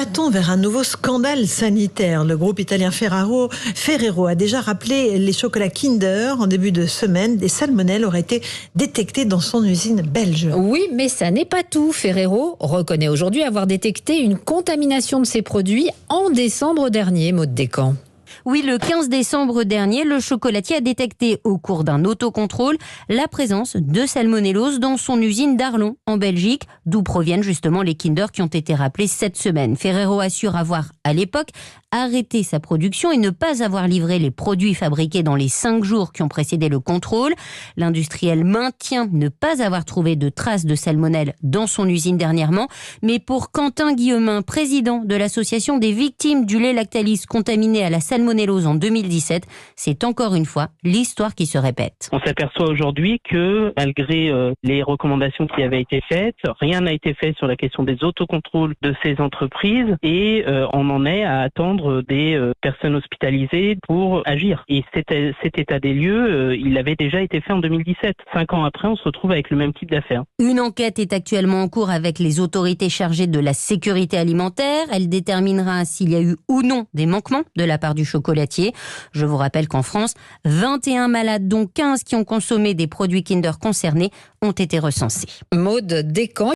Va-t-on vers un nouveau scandale sanitaire? Le groupe italien Ferrero a déjà rappelé les chocolats Kinder en début de semaine. Des salmonelles auraient été détectées dans son usine belge. Oui, mais ça n'est pas tout. Ferrero reconnaît aujourd'hui avoir détecté une contamination de ses produits en décembre dernier, Maud Descamps. Oui, le 15 décembre dernier, le chocolatier a détecté au cours d'un autocontrôle la présence de salmonellose dans son usine d'Arlon, en Belgique, d'où proviennent justement les Kinder qui ont été rappelés cette semaine. Ferrero assure avoir, à l'époque, arrêté sa production et ne pas avoir livré les produits fabriqués dans les 5 jours qui ont précédé le contrôle. L'industriel maintient ne pas avoir trouvé de traces de salmonelle dans son usine dernièrement. Mais pour Quentin Guillemin, président de l'association des victimes du lait Lactalis contaminé à la salmonellose en 2017, c'est encore une fois l'histoire qui se répète. On s'aperçoit aujourd'hui que malgré les recommandations qui avaient été faites, rien n'a été fait sur la question des autocontrôles de ces entreprises et on en est à attendre des personnes hospitalisées pour agir. Et cet état des lieux, il avait déjà été fait en 2017. 5 ans après, on se retrouve avec le même type d'affaires. Une enquête est actuellement en cours avec les autorités chargées de la sécurité alimentaire. Elle déterminera s'il y a eu ou non des manquements de la part du chocolatier. Je vous rappelle qu'en France, 21 malades, dont 15 qui ont consommé des produits Kinder concernés, ont été recensés. Maud Descamps.